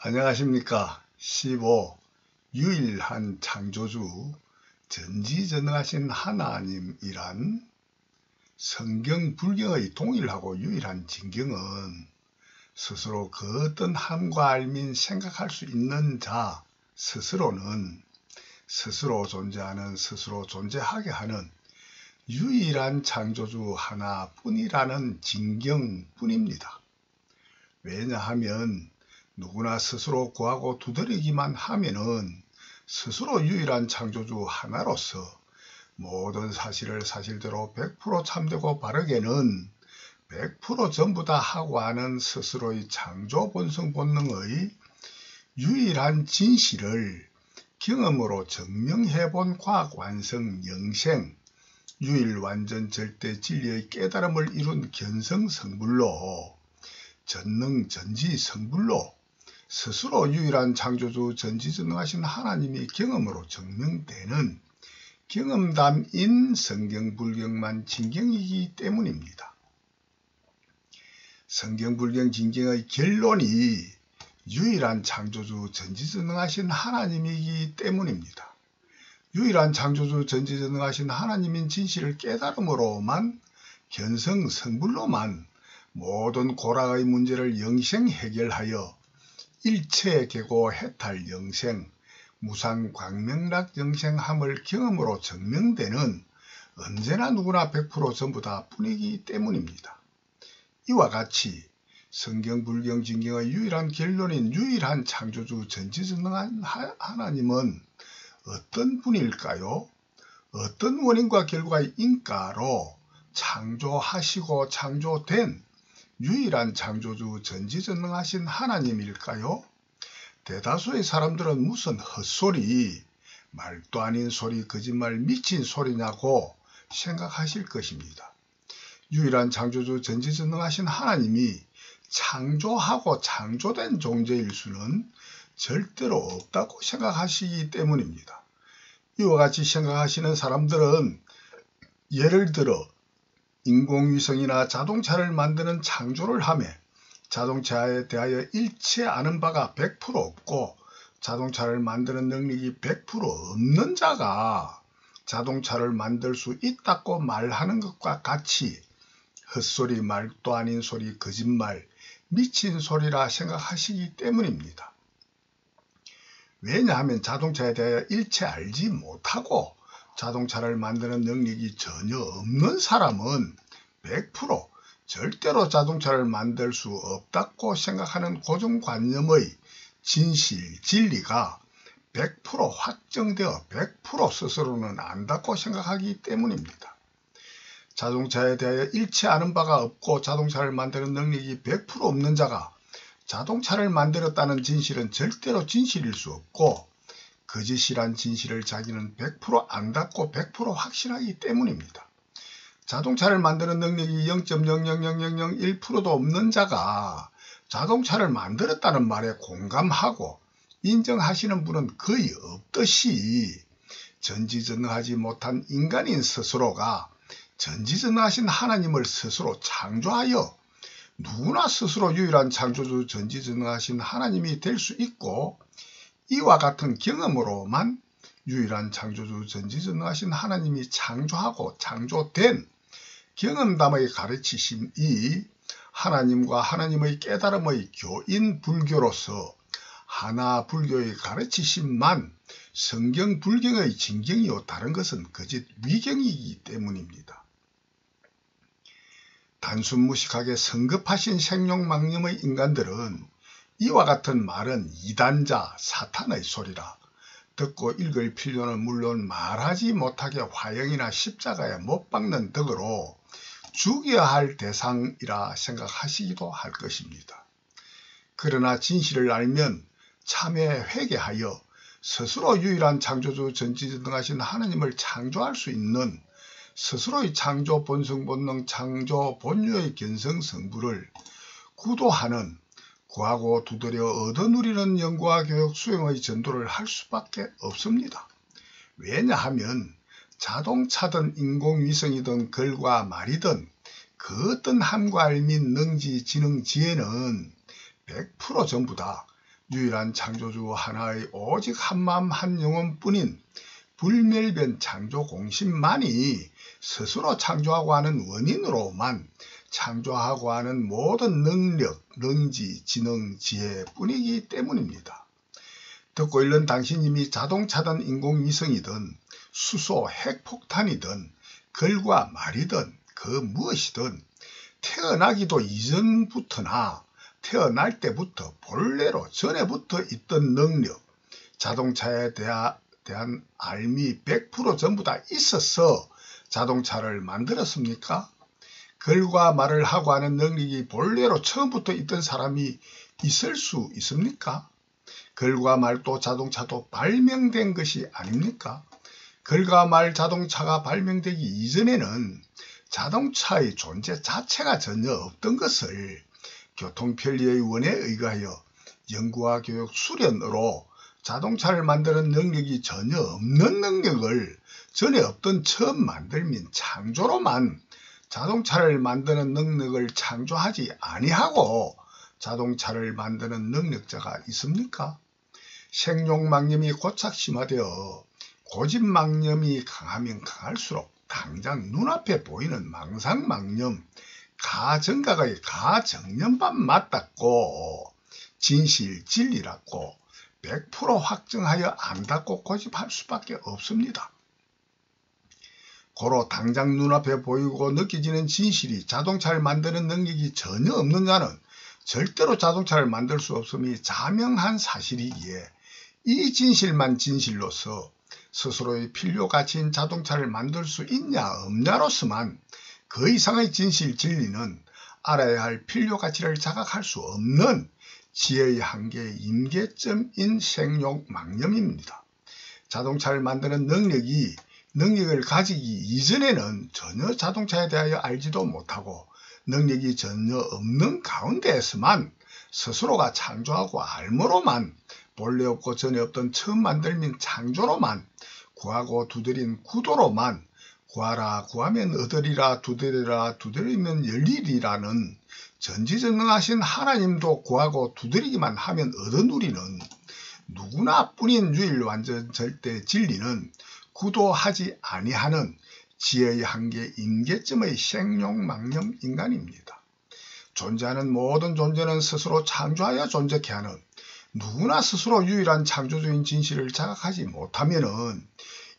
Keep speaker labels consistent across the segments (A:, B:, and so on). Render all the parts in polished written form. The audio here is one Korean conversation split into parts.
A: 안녕하십니까. 15. 유일한 창조주 전지전능하신 하나님이란 성경 불경의 동일하고 유일한 진경은 스스로 그 어떤 함과 알민 생각할 수 있는 자 스스로는 스스로 존재하는 스스로 존재하게 하는 유일한 창조주 하나뿐이라는 진경뿐입니다. 왜냐하면 누구나 스스로 구하고 두드리기만 하면은 스스로 유일한 창조주 하나로서 모든 사실을 사실대로 100% 참되고 바르게는 100% 전부 다 하고 하는 스스로의 창조 본성 본능의 유일한 진실을 경험으로 증명해본 과학 완성 영생 유일 완전 절대 진리의 깨달음을 이룬 견성 성불로 전능 전지 성불로 스스로 유일한 창조주 전지전능하신 하나님이 경험으로 증명되는 경험담인 성경불경만 진경이기 때문입니다. 성경불경 진경의 결론이 유일한 창조주 전지전능하신 하나님이기 때문입니다. 유일한 창조주 전지전능하신 하나님인 진실을 깨달음으로만 견성 성불로만 모든 고락의 문제를 영생 해결하여 일체 계고 해탈 영생, 무상 광명락 영생함을 경험으로 증명되는 언제나 누구나 100% 전부 다 뿐이기 때문입니다. 이와 같이 성경 불경 진경의 유일한 결론인 유일한 창조주 전지전능한 하나님은 어떤 분일까요? 어떤 원인과 결과의 인가로 창조하시고 창조된 유일한 창조주 전지전능하신 하나님일까요? 대다수의 사람들은 무슨 헛소리, 말도 아닌 소리, 거짓말, 미친 소리냐고 생각하실 것입니다. 유일한 창조주 전지전능하신 하나님이 창조하고 창조된 존재일 수는 절대로 없다고 생각하시기 때문입니다. 이와 같이 생각하시는 사람들은 예를 들어 인공위성이나 자동차를 만드는 창조를 하며 자동차에 대하여 일체 아는 바가 100% 없고 자동차를 만드는 능력이 100% 없는 자가 자동차를 만들 수 있다고 말하는 것과 같이 헛소리, 말도 아닌 소리, 거짓말, 미친 소리라 생각하시기 때문입니다. 왜냐하면 자동차에 대하여 일체 알지 못하고 자동차를 만드는 능력이 전혀 없는 사람은 100% 절대로 자동차를 만들 수 없다고 생각하는 고정관념의 진실, 진리가 100% 확정되어 100% 스스로는 안다고 생각하기 때문입니다. 자동차에 대하여 일체 아는 바가 없고 자동차를 만드는 능력이 100% 없는 자가 자동차를 만들었다는 진실은 절대로 진실일 수 없고 거짓이란 진실을 자기는 100% 안다고 100% 확신하기 때문입니다. 자동차를 만드는 능력이 0.00001%도 없는 자가 자동차를 만들었다는 말에 공감하고 인정하시는 분은 거의 없듯이 전지전능하지 못한 인간인 스스로가 전지전능하신 하나님을 스스로 창조하여 누구나 스스로 유일한 창조주 전지전능하신 하나님이 될 수 있고 이와 같은 경험으로만 유일한 창조주 전지전능하신 하나님이 창조하고 창조된 경험담의 가르치심이 하나님과 하나님의 깨달음의 교인 불교로서 하나 불교의 가르치심만 성경 불경의 진경이요 다른 것은 거짓 위경이기 때문입니다. 단순 무식하게 성급하신 생용망념의 인간들은 이와 같은 말은 이단자 사탄의 소리라 듣고 읽을 필요는 물론 말하지 못하게 화형이나 십자가에 못 박는 덕으로 죽여야 할 대상이라 생각하시기도 할 것입니다. 그러나 진실을 알면 참회 회개하여 스스로 유일한 창조주 전지전능하신 하나님을 창조할 수 있는 스스로의 창조 본성 본능 창조 본유의 견성 성부를 구도하는 구하고 두드려 얻어 누리는 연구와 교육 수행의 전도를 할 수밖에 없습니다. 왜냐하면 자동차든 인공위성이든 글과 말이든 그 어떤 함과 알민 능지 지능 지혜는 100% 전부 다 유일한 창조주 하나의 오직 한마음 한영혼뿐인 불멸변 창조 공신만이 스스로 창조하고 하는 원인으로만 창조하고 하는 모든 능력, 능지, 지능, 지혜뿐이기 때문입니다. 듣고 있는 당신님이 자동차든 인공위성이든 수소, 핵폭탄이든 글과 말이든 그 무엇이든 태어나기도 이전부터나 태어날 때부터 본래로 전에부터 있던 능력, 자동차에 대한 알미 100% 전부 다 있어서 자동차를 만들었습니까? 글과 말을 하고 하는 능력이 본래로 처음부터 있던 사람이 있을 수 있습니까? 글과 말도 자동차도 발명된 것이 아닙니까? 글과 말 자동차가 발명되기 이전에는 자동차의 존재 자체가 전혀 없던 것을 교통편리의 원에 의하여 연구와 교육 수련으로 자동차를 만드는 능력이 전혀 없는 능력을 전에 없던 처음 만들민 창조로만 자동차를 만드는 능력을 창조하지 아니하고 자동차를 만드는 능력자가 있습니까? 생룡망념이 고착 심화되어 고집망념이 강하면 강할수록 당장 눈앞에 보이는 망상망념, 가정각의 가정념만 맞닿고 진실, 진리라고 100% 확정하여 안닫고 고집할 수밖에 없습니다. 고로 당장 눈앞에 보이고 느껴지는 진실이 자동차를 만드는 능력이 전혀 없는 자는 절대로 자동차를 만들 수 없음이 자명한 사실이기에 이 진실만 진실로서 스스로의 필요 가치인 자동차를 만들 수 있냐 없냐로서만 그 이상의 진실 진리는 알아야 할 필요 가치를 자각할 수 없는 지혜의 한계 임계점인 생욕망념입니다. 자동차를 만드는 능력을 가지기 이전에는 전혀 자동차에 대하여 알지도 못하고 능력이 전혀 없는 가운데에서만 스스로가 창조하고 알므로만 본래 없고 전에 없던 처음 만들민 창조로만 구하고 두드린 구도로만 구하라 구하면 얻으리라 두드리라 두드리면 열리리라는 전지전능하신 하나님도 구하고 두드리기만 하면 얻어누리는 누구나 뿐인 유일 완전 절대 진리는 구도하지 아니하는 지혜의 한계 임계점의 생룡망념 인간입니다. 존재하는 모든 존재는 스스로 창조하여 존재케 하는 누구나 스스로 유일한 창조주인 진실을 자각하지 못하면은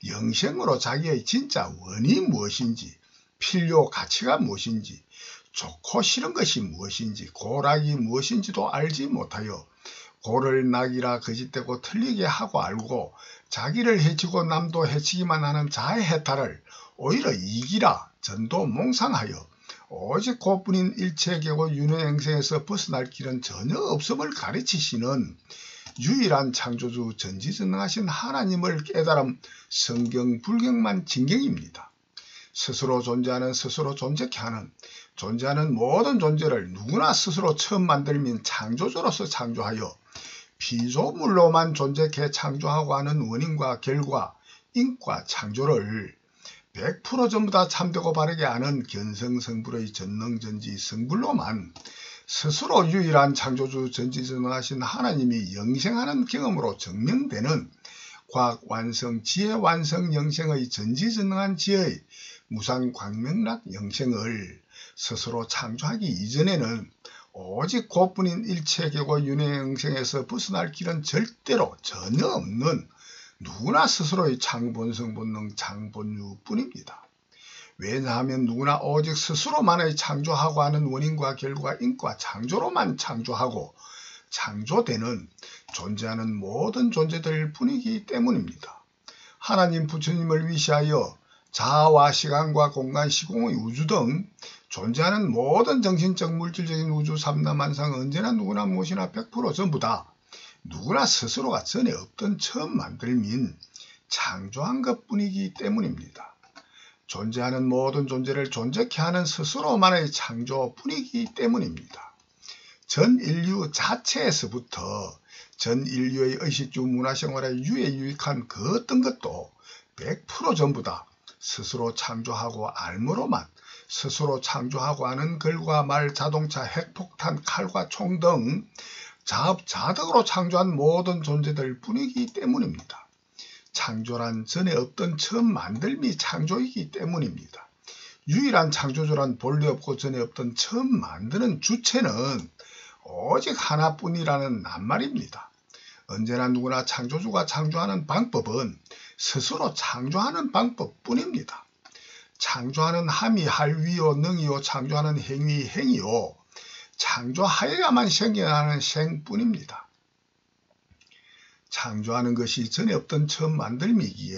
A: 영생으로 자기의 진짜 원이 무엇인지, 필요 가치가 무엇인지, 좋고 싫은 것이 무엇인지, 고락이 무엇인지도 알지 못하여 고를 낙이라 거짓되고 틀리게 하고 알고 자기를 해치고 남도 해치기만 하는 자의 해탈을 오히려 이기라 전도 몽상하여 오직 그뿐인 일체계고 윤회행생에서 벗어날 길은 전혀 없음을 가르치시는 유일한 창조주 전지전능하신 하나님을 깨달음 성경 불경만 진경입니다. 스스로 존재하는 스스로 존재케 하는 존재하는 모든 존재를 누구나 스스로 처음 만들민 창조주로서 창조하여 피조물로만 존재케 창조하고 하는 원인과 결과, 인과 창조를 100% 전부 다 참되고 바르게 아는 견성성불의 전능전지 성불로만 스스로 유일한 창조주 전지전능하신 하나님이 영생하는 경험으로 증명되는 과학 완성, 지혜 완성 영생의 전지전능한 지혜의 무상광명락 영생을 스스로 창조하기 이전에는 오직 그뿐인 일체계고 윤회 영생에서 벗어날 길은 절대로 전혀 없는 누구나 스스로의 창본성 본능 창본유뿐입니다. 왜냐하면 누구나 오직 스스로만의 창조하고 하는 원인과 결과 인과 창조로만 창조하고 창조되는 존재하는 모든 존재들 뿐이기 때문입니다. 하나님 부처님을 위시하여 자아와 시간과 공간, 시공의 우주 등 존재하는 모든 정신적 물질적인 우주 삼라만상 언제나 누구나 무엇이나 100% 전부 다 누구나 스스로가 전에 없던 처음 만들민 창조한 것뿐이기 때문입니다. 존재하는 모든 존재를 존재케 하는 스스로만의 창조뿐이기 때문입니다. 전 인류 자체에서부터 전 인류의 의식주 문화생활에 유익한 그 어떤 것도 100% 전부 다 스스로 창조하고 알므로만 스스로 창조하고 하는 글과 말, 자동차, 핵폭탄, 칼과 총 등 자업자득으로 창조한 모든 존재들 뿐이기 때문입니다. 창조란 전에 없던 처음 만들미 창조이기 때문입니다. 유일한 창조주란 본래 없고 전에 없던 처음 만드는 주체는 오직 하나뿐이라는 낱말입니다. 언제나 누구나 창조주가 창조하는 방법은 스스로 창조하는 방법뿐입니다. 창조하는 함이 할위요 능이요 창조하는 행위 행이요 창조하여야만 생겨나는 생뿐입니다. 창조하는 것이 전에 없던 처음 만들미기에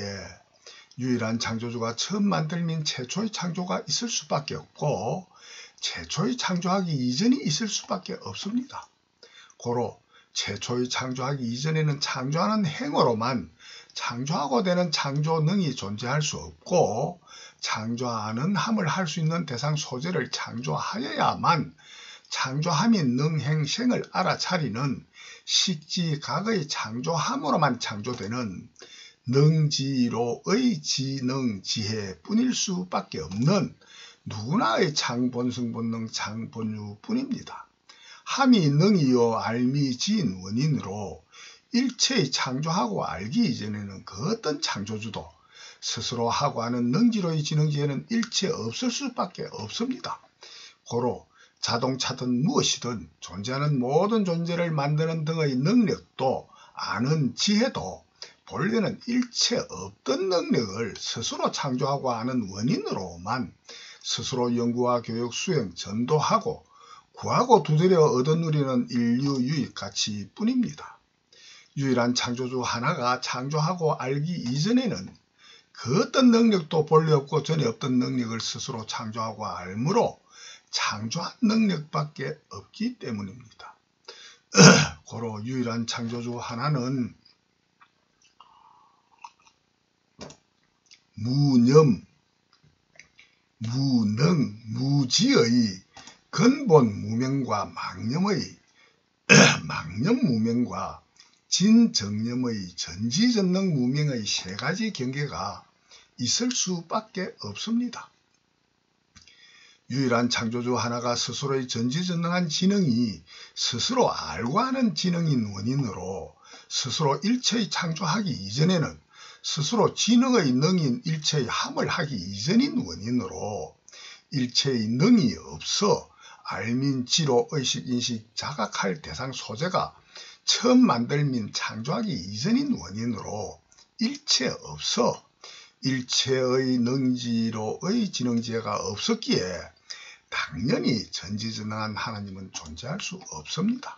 A: 유일한 창조주가 처음 만들민 최초의 창조가 있을 수밖에 없고 최초의 창조하기 이전이 있을 수밖에 없습니다. 고로 최초의 창조하기 이전에는 창조하는 행어로만 창조하고 되는 창조능이 존재할 수 없고 창조하는 함을 할 수 있는 대상 소재를 창조하여야만 창조함이 능행생을 알아차리는 식지각의 창조함으로만 창조되는 능지로의 지능지혜뿐일 수밖에 없는 누구나의 창본성본능 창본유뿐입니다. 함이 능이요 알미 지인 원인으로 일체의 창조하고 알기 이전에는 그 어떤 창조주도 스스로 하고 하는 능지로의 지능지혜는 일체 없을 수밖에 없습니다. 고로 자동차든 무엇이든 존재하는 모든 존재를 만드는 등의 능력도 아는 지혜도 본래는 일체 없던 능력을 스스로 창조하고 아는 원인으로만 스스로 연구와 교육, 수행, 전도하고 구하고 두드려 얻어 누리는 인류 유익 가치뿐입니다. 유일한 창조주 하나가 창조하고 알기 이전에는 그 어떤 능력도 본래 없고 전에 없던 능력을 스스로 창조하고 알므로 창조한 능력밖에 없기 때문입니다. 고로 유일한 창조주 하나는 무념, 무능, 무지의 근본 무명과 망념 무명과 진정념의 전지전능 무명의 세 가지 경계가 있을 수밖에 없습니다. 유일한 창조주 하나가 스스로의 전지전능한 지능이 스스로 알고 하는 지능인 원인으로 스스로 일체의 창조하기 이전에는 스스로 지능의 능인 일체의 함을 하기 이전인 원인으로 일체의 능이 없어 알민, 지로, 의식, 인식, 자각할 대상 소재가 처음 만들민 창조하기 이전인 원인으로 일체 없어 일체의 능지로의 지능지혜가 없었기에 당연히 전지전능한 하나님은 존재할 수 없습니다.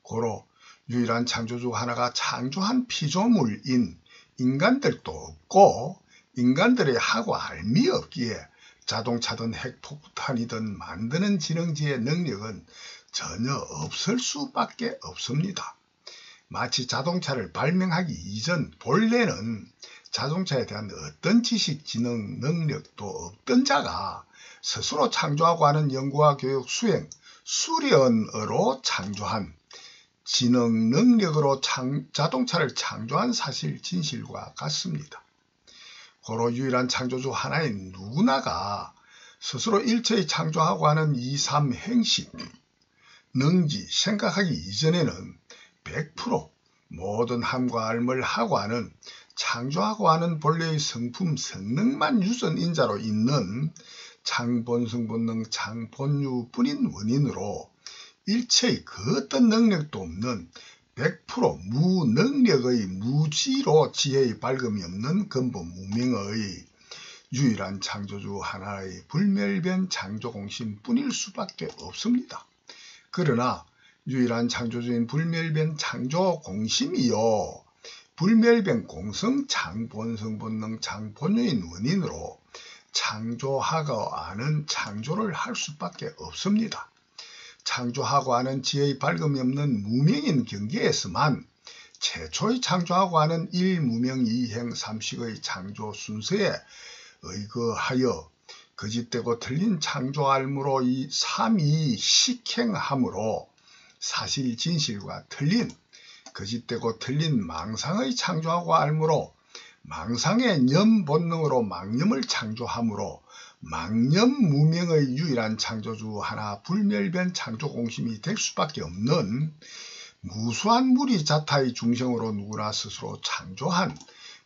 A: 고로 유일한 창조주 하나가 창조한 피조물인 인간들도 없고 인간들의 하고 알미 없기에 자동차든 핵폭탄이든 만드는 지능지의 능력은 전혀 없을 수밖에 없습니다. 마치 자동차를 발명하기 이전 본래는 자동차에 대한 어떤 지식, 지능, 능력도 없던 자가 스스로 창조하고 하는 연구와 교육, 수행, 수련으로 창조한 지능, 능력으로 자동차를 창조한 사실, 진실과 같습니다. 고로 유일한 창조주 하나인 누구나가 스스로 일체의 창조하고 하는 2, 3 행식, 능지, 생각하기 이전에는 100% 모든 함과 알을 하고 하는 창조하고 하는 본래의 성품, 성능만 유전인자로 있는 창본성본능, 창본유뿐인 원인으로 일체의 그 어떤 능력도 없는 100% 무능력의 무지로 지혜의 밝음이 없는 근본 무명의 유일한 창조주 하나의 불멸변 창조공신뿐일 수밖에 없습니다. 그러나 유일한 창조주인 불멸변 창조공심이요 불멸변 공성 창본성본능 창본유인 원인으로 창조하고 아는 창조를 할 수밖에 없습니다. 창조하고 하는 지혜의 밝음이 없는 무명인 경계에서만 최초의 창조하고 하는 일무명 이행 삼식의 창조 순서에 의거하여 거짓되고 틀린 창조알무로 이 삼위 식행함으로 사실 진실과 틀린 거짓되고 틀린 망상의 창조하고 알무로 망상의 념 본능으로 망념을 창조함으로 망념 무명의 유일한 창조주 하나 불멸변 창조공심이 될 수밖에 없는 무수한 무리 자타의 중생으로 누구나 스스로 창조한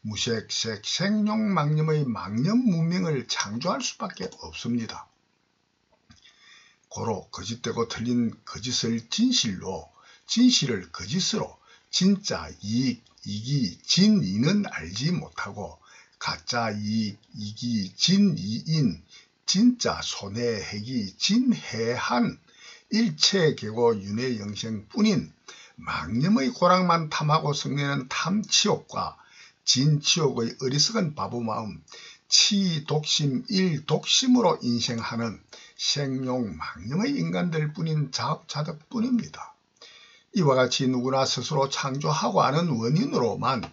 A: 무색색 생룡망념의 망념 문명을 창조할 수밖에 없습니다. 고로 거짓되고 틀린 거짓을 진실로, 진실을 거짓으로 진짜 이익, 이기, 진이는 알지 못하고 가짜 이익, 이기, 진이인, 진짜 손해, 해기, 진해한 일체계고 윤회영생뿐인 망념의 고락만 탐하고 성내는 탐치욕과 진치욕의 어리석은 바보마음, 치독심, 일독심으로 인생하는 생용 망념의 인간들 뿐인 자업자득뿐입니다. 이와 같이 누구나 스스로 창조하고 하는 원인으로만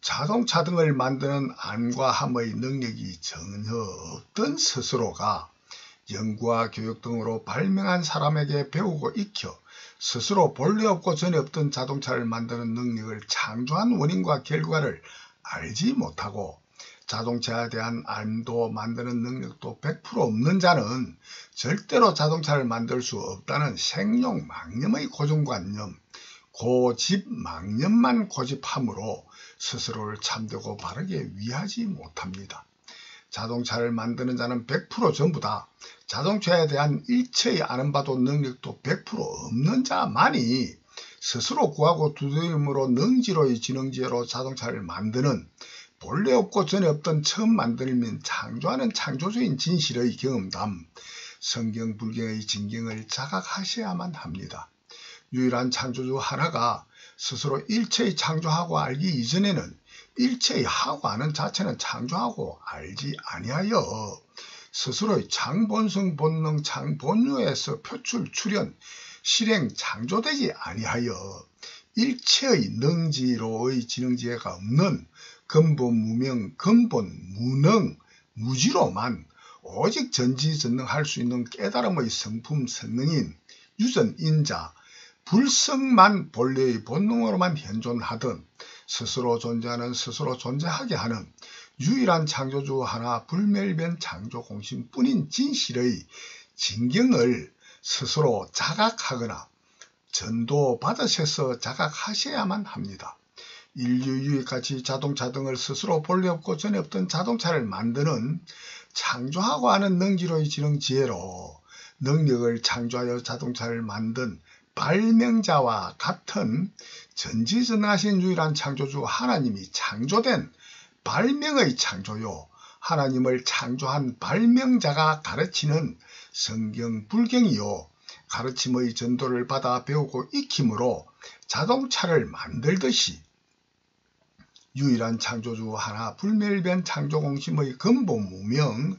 A: 자동차 등을 만드는 안과 함의 능력이 전혀 없던 스스로가 연구와 교육 등으로 발명한 사람에게 배우고 익혀 스스로 본래 없고 전에 없던 자동차를 만드는 능력을 창조한 원인과 결과를 알지 못하고 자동차에 대한 알도 만드는 능력도 100% 없는 자는 절대로 자동차를 만들 수 없다는 생용 망념의 고정관념, 고집망념만 고집함으로 스스로를 참되고 바르게 위하지 못합니다. 자동차를 만드는 자는 100% 전부 다 자동차에 대한 일체의 아는 바도 능력도 100% 없는 자만이 스스로 구하고 두드림으로 능지로의 지능지혜로 자동차를 만드는 본래 없고 전에 없던 처음 만들면 창조하는 창조주인 진실의 경험담, 성경 불경의 진경을 자각하셔야만 합니다. 유일한 창조주 하나가 스스로 일체의 창조하고 알기 이전에는 일체의 하고 아는 자체는 창조하고 알지 아니하여 스스로의 장본성 본능 장본유에서 표출 출현 실행 창조되지 아니하여 일체의 능지로의 지능지혜가 없는 근본 무명 근본 무능 무지로만 오직 전지전능할 수 있는 깨달음의 성품 성능인 유전인자 불성만 본래의 본능으로만 현존하던 스스로 존재하는 스스로 존재하게 하는 유일한 창조주 하나 불멸변 창조공신뿐인 진실의 진경을 스스로 자각하거나 전도 받으셔서 자각하셔야만 합니다. 인류 유익같이 자동차 등을 스스로 본래 없고 전에 없던 자동차를 만드는 창조하고 하는 능지로의 지능 지혜로 능력을 창조하여 자동차를 만든 발명자와 같은 전지전능하신 유일한 창조주 하나님이 창조된 발명의 창조요 하나님을 창조한 발명자가 가르치는 성경 불경이요 가르침의 전도를 받아 배우고 익힘으로 자동차를 만들듯이 유일한 창조주 하나 불멸변 창조공심의 근본 무명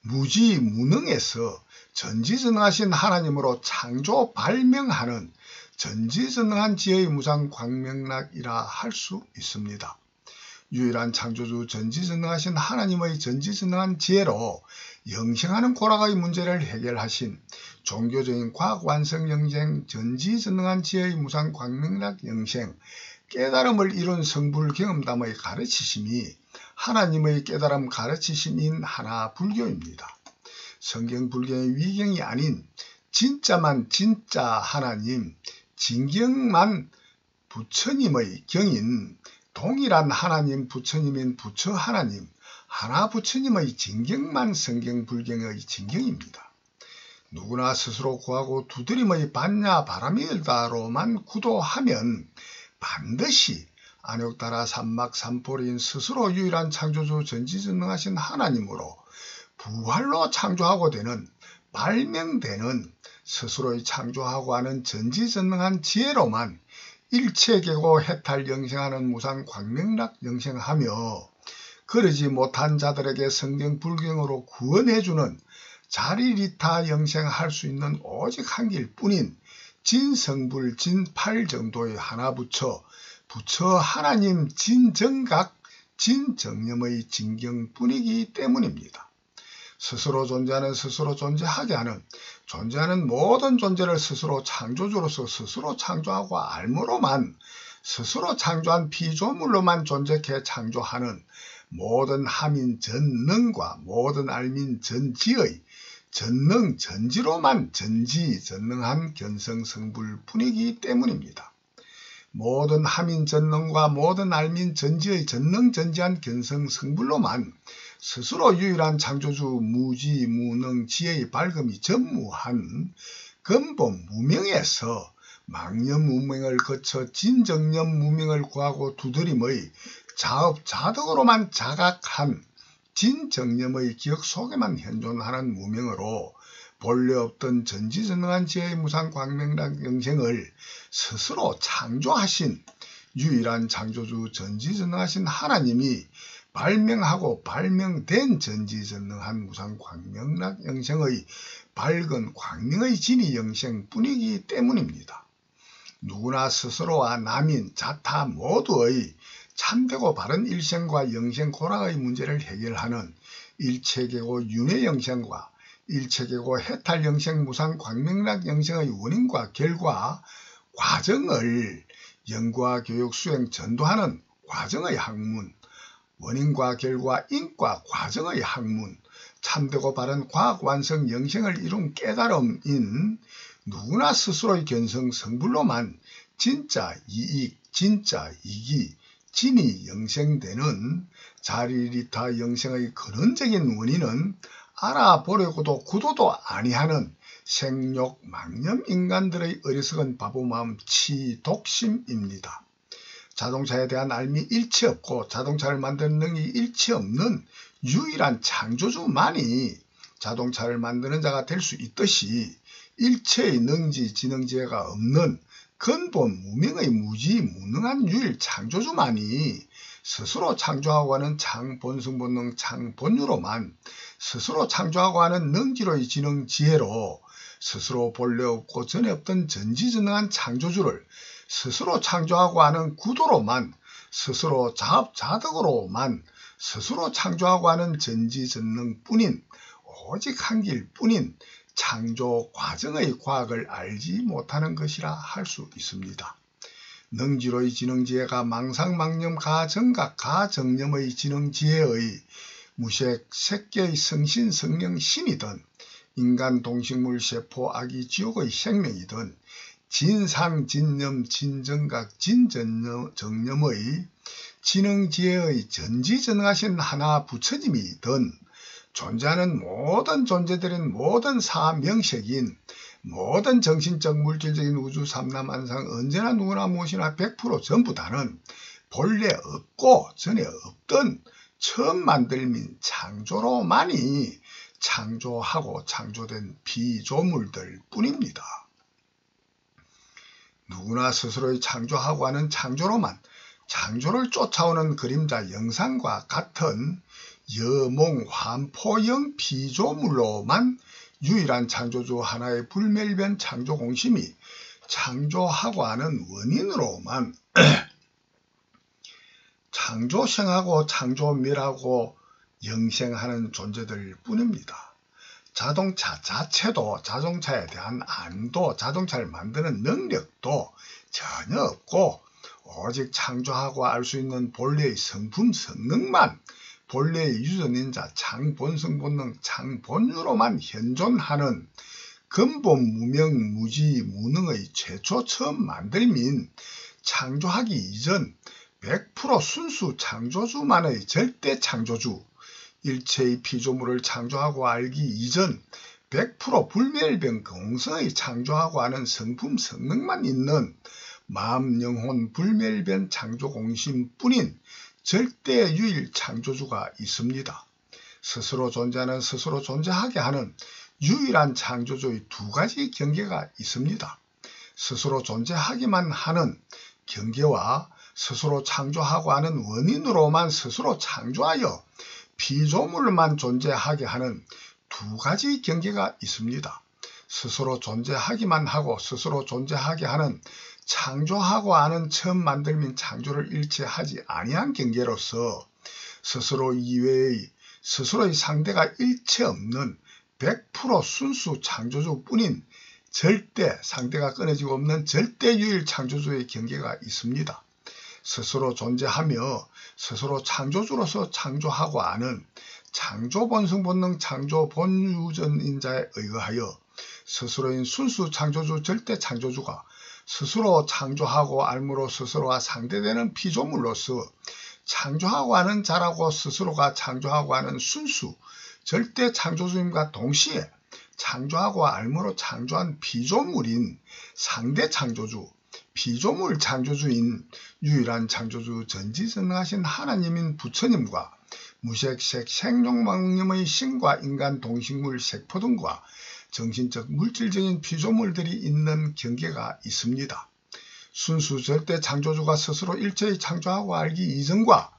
A: 무지무능에서 전지전능하신 하나님으로 창조 발명하는 전지전능한 지혜의 무상광명락이라 할 수 있습니다. 유일한 창조주 전지전능하신 하나님의 전지전능한 지혜로 영생하는 고락의 문제를 해결하신 종교적인 과학완성 영생 전지전능한 지혜의 무상광명락 영생 깨달음을 이룬 성불 경험담의 가르치심이 하나님의 깨달음 가르치심인 하나 불교입니다. 성경 불경의 위경이 아닌 진짜만 진짜 하나님, 진경만 부처님의 경인 동일한 하나님 부처님인 부처 하나님, 하나 부처님의 진경만 성경 불경의 진경입니다. 누구나 스스로 구하고 두드림의 받냐 바람이 일다로만 구도하면 반드시 안욕따라 삼막삼포리인 스스로 유일한 창조주 전지전능하신 하나님으로 부활로 창조하고 되는 발명되는 스스로의 창조하고 하는 전지전능한 지혜로만 일체계고 해탈 영생하는 무상 광명락 영생하며 그러지 못한 자들에게 성경 불경으로 구원해주는 자리리타 영생할 수 있는 오직 한 길뿐인 진성불 진팔 정도의 하나 부처 하나님 진정각 진정념의 진경뿐이기 때문입니다. 스스로 존재하는 스스로 존재하게 하는 존재하는 모든 존재를 스스로 창조주로서 스스로 창조하고 알므로만 스스로 창조한 피조물로만 존재해 창조하는 모든 하민 전능과 모든 알민 전지의 전능 전지로만 전지전능한 견성성불 뿐이기 때문입니다. 모든 하민 전능과 모든 알민 전지의 전능전지한 견성성불로만 스스로 유일한 창조주 무지무능 지혜의 밝음이 전무한 근본 무명에서 망념 무명을 거쳐 진정념 무명을 구하고 두드림의 자업자덕으로만 자각한 진정념의 기억 속에만 현존하는 무명으로 본래 없던 전지전능한 지혜의 무상광명락 영생을 스스로 창조하신 유일한 창조주 전지전능하신 하나님이 발명하고 발명된 전지전능한 무상광명락 영생의 밝은 광명의 진이 영생뿐이기 때문입니다. 누구나 스스로와 남인, 자타 모두의 참되고 바른 일생과 영생 고락의 문제를 해결하는 일체계고 윤회 영생과 일체계고 해탈 영생 무상 광명락 영생의 원인과 결과 과정을 연구와 교육 수행 전도하는 과정의 학문, 원인과 결과 인과 과정의 학문, 참되고 바른 과학 완성 영생을 이룬 깨달음인 누구나 스스로의 견성 성불로만 진짜 이익, 진짜 이기, 진이 영생되는 자리리타 영생의 근원적인 원인은 알아보려고도 구도도 아니하는 생욕 망념 인간들의 어리석은 바보마음 치독심입니다. 자동차에 대한 알미 일치 없고 자동차를 만드는 능력이 일치 없는 유일한 창조주만이 자동차를 만드는 자가 될 수 있듯이 일체의 능지 지능지혜가 없는 근본 무명의 무지무능한 유일 창조주만이 스스로 창조하고 하는 창본성본능 창본유로만 스스로 창조하고 하는 능지로의 지능지혜로 스스로 본래 없고 전에 없던 전지전능한 창조주를 스스로 창조하고 하는 구도로만 스스로 자업자덕으로만 스스로 창조하고 하는 전지전능뿐인 오직 한 길뿐인 창조 과정의 과학을 알지 못하는 것이라 할 수 있습니다. 능지로의 지능지혜가 망상망념 가정각 가정념의 지능지혜의 무색 색계의 성신 성령 신이든 인간 동식물 세포 아기 지옥의 생명이든 진상진념 진정각 진정념의 지능지혜의 전지전능하신 하나 부처님이든 존재하는 모든 존재들인 모든 사명색인 모든 정신적 물질적인 우주 삼남한상 언제나 누구나 무엇이나 100% 전부 다는 본래 없고 전에 없던 처음 만들민 창조로만이 창조하고 창조된 피조물들 뿐입니다. 누구나 스스로의 창조하고 하는 창조로만 창조를 쫓아오는 그림자 영상과 같은 여몽 환포형 피조물로만 유일한 창조주 하나의 불멸변 창조공심이 창조하고 하는 원인으로만 창조생하고 창조멸하고 영생하는 존재들 뿐입니다. 자동차 자체도 자동차에 대한 안도 자동차를 만드는 능력도 전혀 없고 오직 창조하고 알 수 있는 본래의 성품 성능만 본래의 유전인자 창본성본능 창본유로만 현존하는 근본 무명 무지 무능의 최초 처음 만들민 창조하기 이전 100% 순수 창조주만의 절대 창조주 일체의 피조물을 창조하고 알기 이전 100% 불멸병 공성의 창조하고 하는 성품 성능만 있는 마음 영혼 불멸변 창조공심뿐인 절대 유일 창조주가 있습니다. 스스로 존재하는 스스로 존재하게 하는 유일한 창조주의 두 가지 경계가 있습니다. 스스로 존재하기만 하는 경계와 스스로 창조하고 하는 원인으로만 스스로 창조하여 피조물만 존재하게 하는 두 가지 경계가 있습니다. 스스로 존재하기만 하고 스스로 존재하게 하는 창조하고 하는 처음 만들민 창조를 일체하지 아니한 경계로서 스스로 이외의 스스로의 상대가 일체 없는 100% 순수 창조주뿐인 절대 상대가 끊어지고 없는 절대 유일 창조주의 경계가 있습니다. 스스로 존재하며 스스로 창조주로서 창조하고 하는 창조 본성 본능 창조 본유전인자에 의거하여 스스로인 순수 창조주 절대 창조주가 스스로 창조하고 알므로 스스로와 상대되는 피조물로서 창조하고 하는 자라고 스스로가 창조하고 하는 순수 절대 창조주임과 동시에 창조하고 알므로 창조한 피조물인 상대 창조주, 피조물 창조주인 유일한 창조주 전지전능하신 하나님인 부처님과 무색색 생룡망념의 신과 인간 동식물 색포 등과 정신적 물질적인 피조물들이 있는 경계가 있습니다. 순수 절대 창조주가 스스로 일체의 창조하고 알기 이전과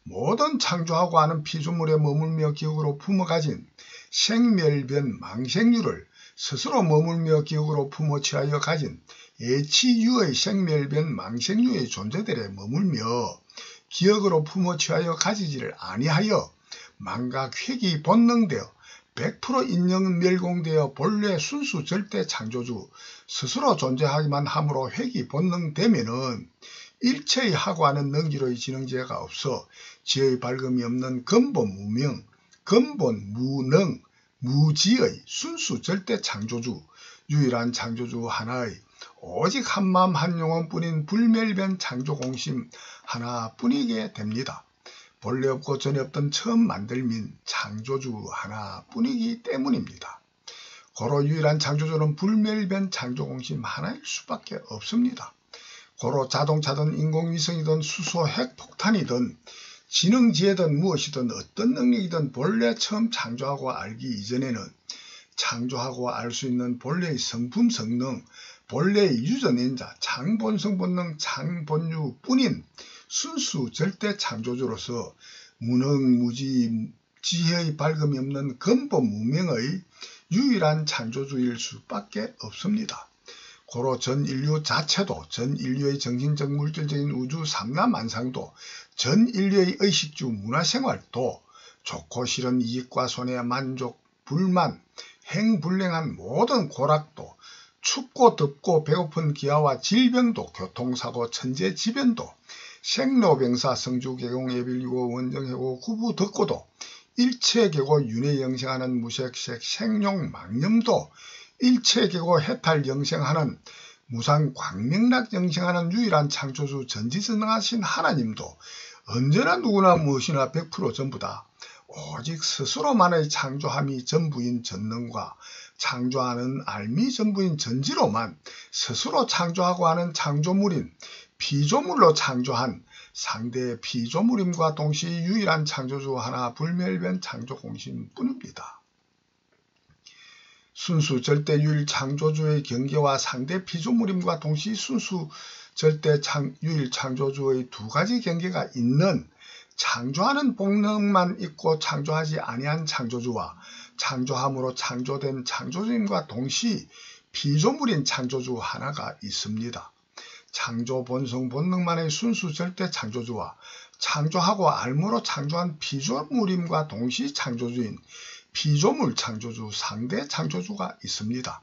A: 모든 창조하고 하는 피조물에 머물며 기억으로 품어가진 생멸변 망생유를 스스로 머물며 기억으로 품어 취하여 가진 예치유의 생멸변 망생유의 존재들에 머물며 기억으로 품어 취하여 가지지를 아니하여 망각 회귀 본능되어 100% 인형 멸공되어 본래 순수 절대 창조주 스스로 존재하기만 함으로 회귀 본능되면은 일체의 하고 하는 능지로의 지능지혜가 없어 지혜의 밝음이 없는 근본 무명, 근본 무능, 무지의 순수 절대 창조주, 유일한 창조주 하나의 오직 한마음 한영혼뿐인 불멸변 창조공심 하나뿐이게 됩니다. 본래 없고 전에 없던 처음 만들민 창조주 하나뿐이기 때문입니다. 고로 유일한 창조주는 불멸변 창조공심 하나일 수밖에 없습니다. 고로 자동차든 인공위성이든 수소 핵폭탄이든 지능지혜든 무엇이든 어떤 능력이든 본래 처음 창조하고 알기 이전에는 창조하고 알 수 있는 본래의 성품 성능, 본래의 유전인자, 장본성본능, 장본유뿐인 순수 절대 창조주로서 무능무지 지혜의 밝음이 없는 근본 무명의 유일한 창조주일 수밖에 없습니다. 고로 전 인류 자체도, 전 인류의 정신적 물질적인 우주 삼라만상도, 전 인류의 의식주 문화생활도 좋고 싫은 이익과 손해 만족 불만 행불행한 모든 고락도 춥고 덥고 배고픈 기아와 질병도 교통사고 천재지변도 생로병사 성주개공 예빌유고 원정해고 구부덕고도 일체계고 윤회 영생하는 무색색 생룡망념도 일체계고 해탈 영생하는 무상 광명락 영생하는 유일한 창조주 전지전능하신 하나님도 언제나 누구나 무엇이나 100% 전부다 오직 스스로만의 창조함이 전부인 전능과 창조하는 알미 전부인 전지로만 스스로 창조하고 하는 창조물인 피조물로 창조한 상대 피조물임과 동시에 유일한 창조주 하나 불멸변 창조공신뿐입니다. 순수 절대 유일 창조주의 경계와 상대 피조물임과 동시에 순수 절대 유일 창조주의 두 가지 경계가 있는 창조하는 본능만 있고 창조하지 아니한 창조주와 창조함으로 창조된 창조주임과 동시에 피조물인 창조주 하나가 있습니다. 창조 본성 본능만의 순수 절대 창조주와 창조하고 알므로 창조한 피조물임과 동시 창조주인 피조물 창조주 상대 창조주가 있습니다.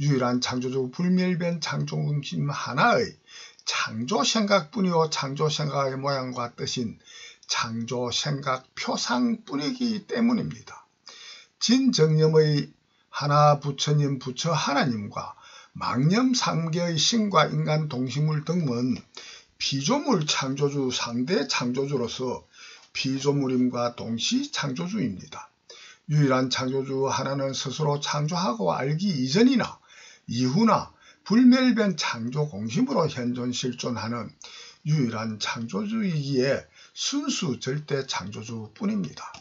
A: 유일한 창조주 불멸변 창조중심 하나의 창조생각뿐이요 창조생각의 모양과 뜻인 창조생각 표상뿐이기 때문입니다. 진정념의 하나 부처님 부처 하나님과 망념 삼계의 신과 인간 동식물 등은 피조물 창조주 상대 창조주로서 피조물임과 동시 창조주입니다. 유일한 창조주 하나는 스스로 창조하고 알기 이전이나 이후나 불멸변 창조 공심으로 현존 실존하는 유일한 창조주이기에 순수 절대 창조주뿐입니다.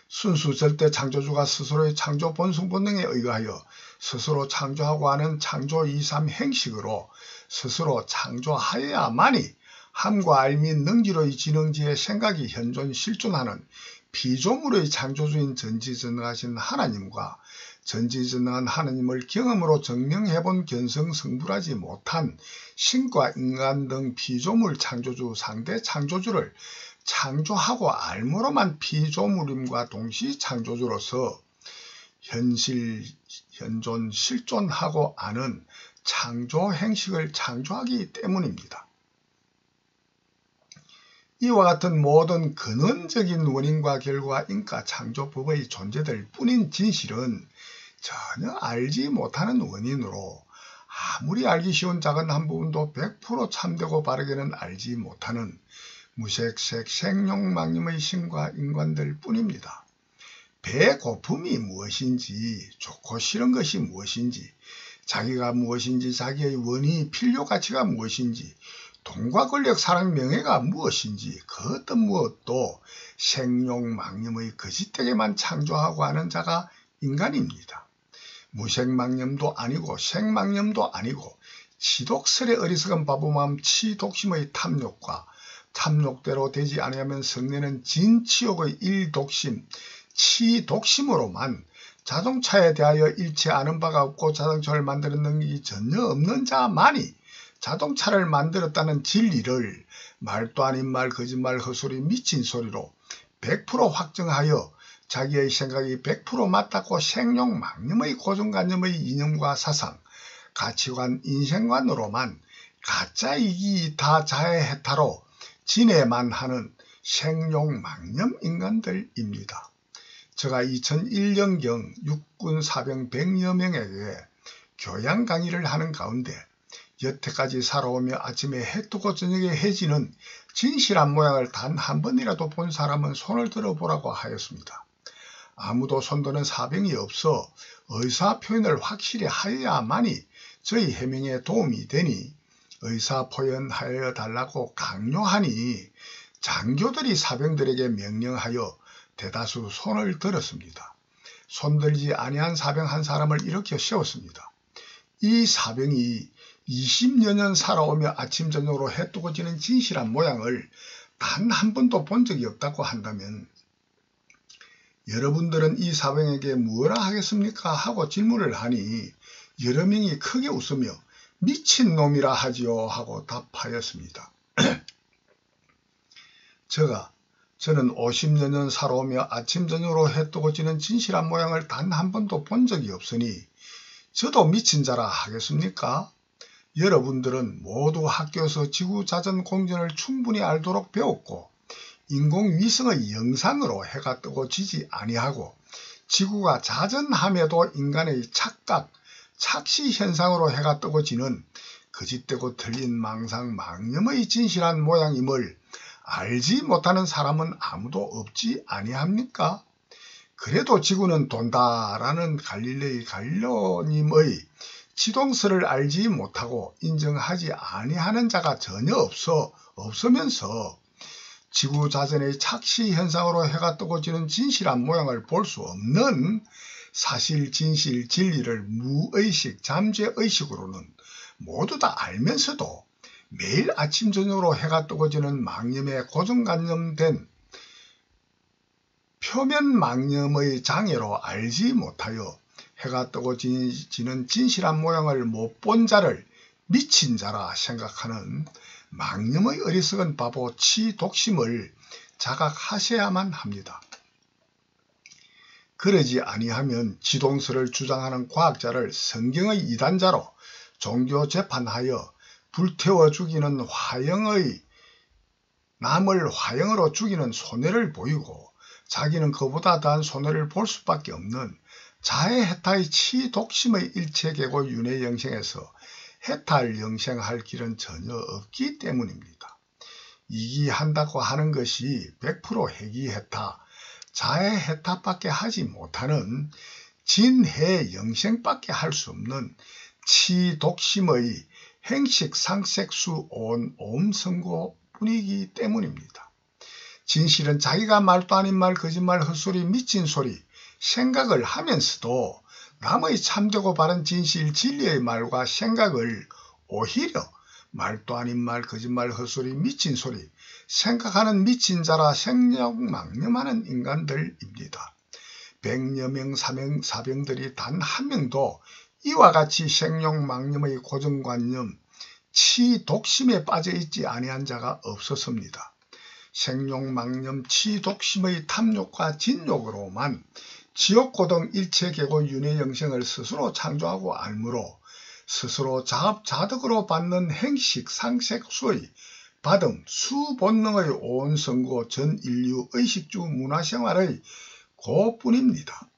A: 순수 절대 창조주가 스스로의 창조 본성 본능에 의거하여 스스로 창조하고 하는 창조 2,3 행식으로 스스로 창조하여야만이 함과 알 및 능지로의 지능지의 생각이 현존 실존하는 피조물의 창조주인 전지전능하신 하나님과 전지전능한 하나님을 경험으로 증명해본 견성 성불하지 못한 신과 인간 등 피조물 창조주 상대 창조주를 창조하고 알므로만 피조물임과 동시 창조주로서 현존 실존하고 아는 창조 행식을 창조하기 때문입니다. 이와 같은 모든 근원적인 원인과 결과 인과 창조법의 존재될 뿐인 진실은 전혀 알지 못하는 원인으로 아무리 알기 쉬운 작은 한 부분도 100% 참되고 바르게는 알지 못하는 무색색 생룡망님의 신과 인간들 뿐입니다. 배고픔이 무엇인지, 좋고 싫은 것이 무엇인지, 자기가 무엇인지, 자기의 원의 필요 가치가 무엇인지, 돈과 권력, 사랑, 명예가 무엇인지 그 어떤 무엇도 생룡망념의 거짓되게만 창조하고 하는 자가 인간입니다. 무색망념도 아니고 생망념도 아니고 치독설의 어리석은 바보마음 치독심의 탐욕과 탐욕대로 되지 아니하면 성내는 진치욕의 일독심, 치독심으로만 자동차에 대하여 일체 아는 바가 없고 자동차를 만드는 능력이 전혀 없는 자만이 자동차를 만들었다는 진리를 말도 아닌 말, 거짓말, 헛소리, 미친 소리로 100% 확정하여 자기의 생각이 100% 맞다고 생룡망념의 고정관념의 이념과 사상, 가치관, 인생관으로만 가짜이기 다 자해해타로 지내만 하는 생룡망념 인간들입니다. 제가 2001년경 육군 사병 100여 명에게 교양 강의를 하는 가운데 여태까지 살아오며 아침에 해 뜨고 저녁에 해지는 진실한 모양을 단 한 번이라도 본 사람은 손을 들어보라고 하였습니다. 아무도 손드는 사병이 없어 의사표현을 확실히 하여야만이 저희 해명에 도움이 되니 의사표현하여 달라고 강요하니 장교들이 사병들에게 명령하여 대다수 손을 들었습니다. 손들지 아니한 사병 한 사람을 일으켜 세웠습니다. 이 사병이 20여 년 살아오며 아침 저녁으로 해 뜨고 지는 진실한 모양을 단 한 번도 본 적이 없다고 한다면 여러분들은 이 사병에게 뭐라 하겠습니까? 하고 질문을 하니 여러 명이 크게 웃으며 미친놈이라 하지요 하고 답하였습니다. 저는 50여 년 살아오며 아침 저녁으로 해 뜨고 지는 진실한 모양을 단 한 번도 본 적이 없으니 저도 미친 자라 하겠습니까? 여러분들은 모두 학교에서 지구자전 공전을 충분히 알도록 배웠고 인공위성의 영상으로 해가 뜨고 지지 아니하고 지구가 자전함에도 인간의 착각, 착시 현상으로 해가 뜨고 지는 거짓되고 틀린 망상, 망념의 진실한 모양임을 알지 못하는 사람은 아무도 없지 아니합니까? 그래도 지구는 돈다라는 갈릴레이 갈릴레오님의 지동설을 알지 못하고 인정하지 아니하는 자가 전혀 없으면서 지구자전의 착시 현상으로 해가 뜨고 지는 진실한 모양을 볼 수 없는 사실, 진실, 진리를 무의식, 잠재의식으로는 모두 다 알면서도 매일 아침 저녁으로 해가 뜨고 지는 망념에 고정관념된 표면 망념의 장애로 알지 못하여 해가 뜨고 지는 진실한 모양을 못 본 자를 미친 자라 생각하는 망념의 어리석은 바보 치독심을 자각하셔야만 합니다. 그러지 아니하면 지동설을 주장하는 과학자를 성경의 이단자로 종교 재판하여 불태워 죽이는 남을 화형으로 죽이는 손해를 보이고 자기는 그보다 더한 손해를 볼 수밖에 없는 자해해탈의 치독심의 일체계고 윤회 영생에서 해탈 영생할 길은 전혀 없기 때문입니다. 이기한다고 하는 것이 100% 해기해탈, 자해해탈밖에 하지 못하는 진해 영생밖에 할 수 없는 치독심의 행식 상색수 온 오음선고 뿐이기 때문입니다. 진실은 자기가 말도 아닌 말, 거짓말, 헛소리, 미친 소리, 생각을 하면서도 남의 참되고 바른 진실, 진리의 말과 생각을 오히려 말도 아닌 말, 거짓말, 헛소리, 미친 소리, 생각하는 미친 자라 생룡망념하는 인간들입니다. 100여 명 사병들이 단 한 명도 이와 같이 생룡망념의 고정관념, 치독심에 빠져있지 아니한 자가 없었습니다. 생룡망념, 치독심의 탐욕과 진욕으로만 지옥고등 일체계고 윤회영생을 스스로 창조하고 알므로 스스로 자업자득으로 받는 행식 상색수의 받음 수본능의 온 선고 전 인류 의식주 문화생활의 그뿐입니다.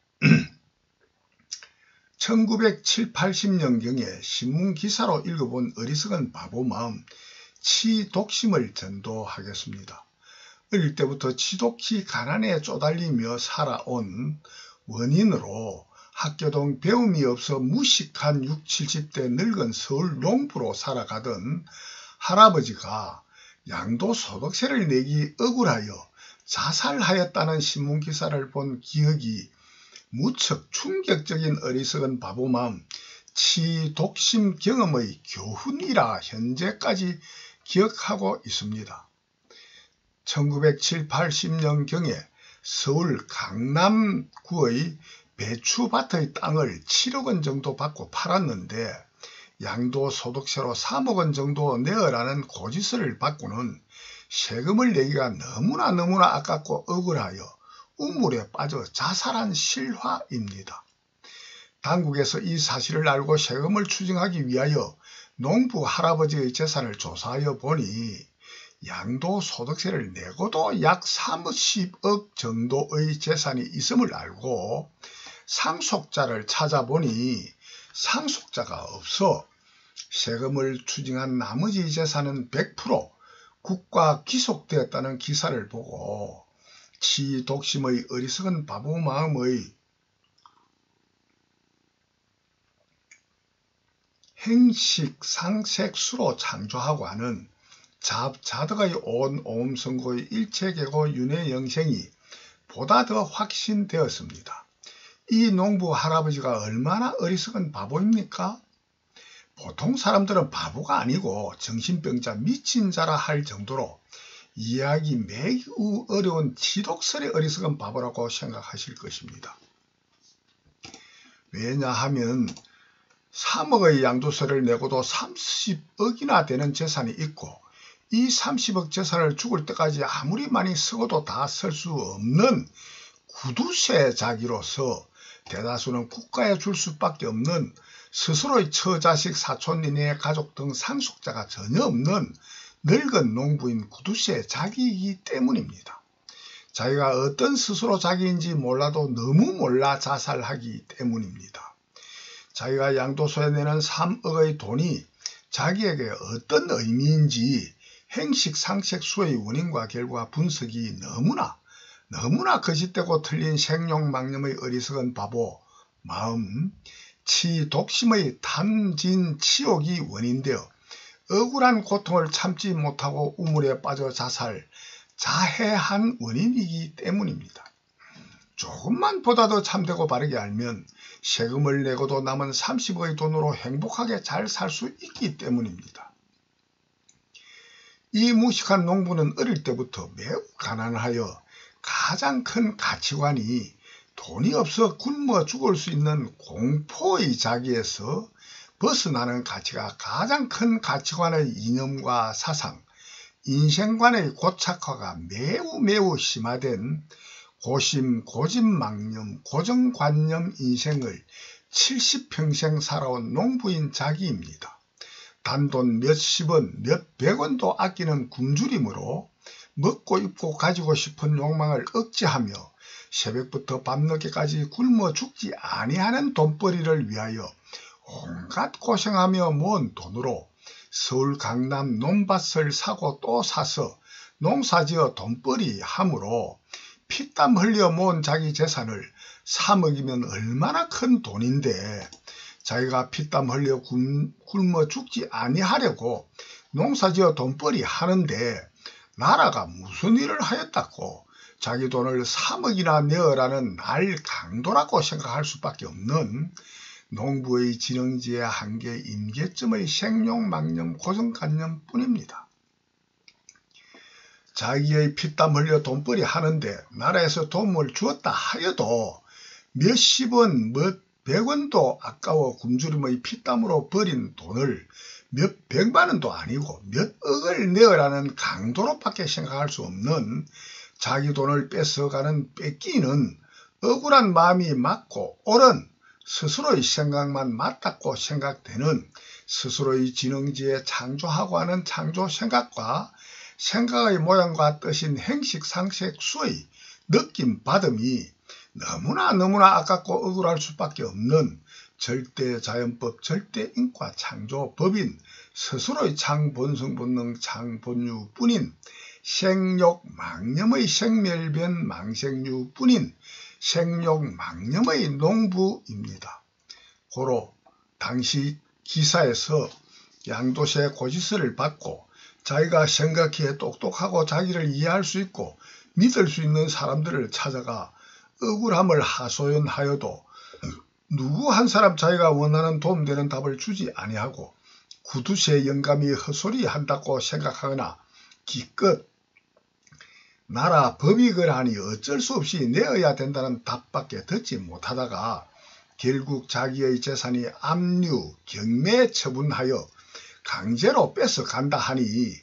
A: 1970, 80년경에 신문기사로 읽어본 어리석은 바보 마음 치독심을 전도하겠습니다. 어릴 때부터 지독히 가난에 쪼달리며 살아온 원인으로 학교동 배움이 없어 무식한 60, 70대 늙은 서울 농부로 살아가던 할아버지가 양도소득세를 내기 억울하여 자살하였다는 신문기사를 본 기억이 무척 충격적인 어리석은 바보마음 치독심 경험의 교훈이라 현재까지 기억하고 있습니다. 1970, 80년경에 서울 강남구의 배추밭의 땅을 7억 원 정도 받고 팔았는데 양도소득세로 3억 원 정도 내어라는 고지서를 받고는 세금을 내기가 너무나 아깝고 억울하여 우물에 빠져 자살한 실화입니다. 당국에서 이 사실을 알고 세금을 추징하기 위하여 농부 할아버지의 재산을 조사하여 보니 양도소득세를 내고도 약 30억 정도의 재산이 있음을 알고 상속자를 찾아보니 상속자가 없어 세금을 추징한 나머지 재산은 100% 국가 귀속되었다는 기사를 보고 치독심의 어리석은 바보 마음의 행식상색수로 창조하고 하는 자덕의 온 오음선고의 일체계고 윤회영생이 보다 더 확신되었습니다. 이 농부 할아버지가 얼마나 어리석은 바보입니까? 보통 사람들은 바보가 아니고 정신병자 미친 자라 할 정도로 이해하기 매우 어려운 지독스레 어리석은 바보라고 생각하실 것입니다. 왜냐하면 3억의 양도세를 내고도 30억이나 되는 재산이 있고 이 30억 재산을 죽을 때까지 아무리 많이 쓰고도 다 쓸 수 없는 구두쇠자기로서 대다수는 국가에 줄 수밖에 없는 스스로의 처자식 사촌이네 가족 등 상속자가 전혀 없는 늙은 농부인 구두쇠자기이기 때문입니다. 자기가 어떤 스스로 자기인지 몰라도 너무 몰라 자살하기 때문입니다. 자기가 양도소에 내는 3억의 돈이 자기에게 어떤 의미인지 행식상색수의 원인과 결과 분석이 너무나 거짓되고 틀린 생룡망념의 어리석은 바보 마음 치독심의 탐진치욕이 원인되어 억울한 고통을 참지 못하고 우물에 빠져 자해한 원인이기 때문입니다. 조금만 보다 더 참되고 바르게 알면 세금을 내고도 남은 30억의 돈으로 행복하게 잘 살 수 있기 때문입니다. 이 무식한 농부는 어릴 때부터 매우 가난하여 가장 큰 가치관이 돈이 없어 굶어 죽을 수 있는 공포의 자기에서 벗어나는 가치가 가장 큰 가치관의 이념과 사상, 인생관의 고착화가 매우 심화된 고심, 고집망념, 고정관념 인생을 70평생 살아온 농부인 자기입니다. 단돈 몇십원, 몇백원도 아끼는 굶주림으로 먹고 입고 가지고 싶은 욕망을 억제하며 새벽부터 밤늦게까지 굶어 죽지 아니하는 돈벌이를 위하여 온갖 고생하며 모은 돈으로 서울 강남 논밭을 사고 또 사서 농사지어 돈벌이 함으로 피땀 흘려 모은 자기 재산을 3억이면 얼마나 큰 돈인데 자기가 피땀 흘려 굶어 죽지 아니하려고 농사지어 돈벌이 하는데 나라가 무슨 일을 하였다고 자기 돈을 3억이나 내어라는 날 강도라고 생각할 수밖에 없는 농부의 지능지의 한계 임계점의 생룡망념 고정관념 뿐입니다. 자기의 피땀 흘려 돈벌이 하는데 나라에서 도움을 주었다 하여도 몇십원, 몇백원도 아까워 굶주림의 피땀으로 벌인 돈을 몇 백만원도 아니고 몇 억을 내어라는 강도로밖에 생각할 수 없는 자기 돈을 뺏어가는 뺏기는 억울한 마음이 맞고 옳은 스스로의 생각만 맞다고 생각되는 스스로의 지능지에 창조하고 하는 창조 생각과 생각의 모양과 뜻인 행식상색수의 느낌 받음이 너무나 아깝고 억울할 수밖에 없는 절대자연법 절대인과 창조법인 스스로의 창본성본능 창본유뿐인 생욕망념의 생멸변 망생유뿐인 생욕망념의 농부입니다. 고로 당시 기사에서 양도세 고지서를 받고 자기가 생각해 똑똑하고 자기를 이해할 수 있고 믿을 수 있는 사람들을 찾아가 억울함을 하소연하여도 누구 한 사람 자기가 원하는 도움되는 답을 주지 아니하고 구두쇠 영감이 헛소리한다고 생각하거나 기껏 나라 법이 그러하니 어쩔 수 없이 내어야 된다는 답밖에 듣지 못하다가 결국 자기의 재산이 압류, 경매 처분하여 강제로 뺏어간다 하니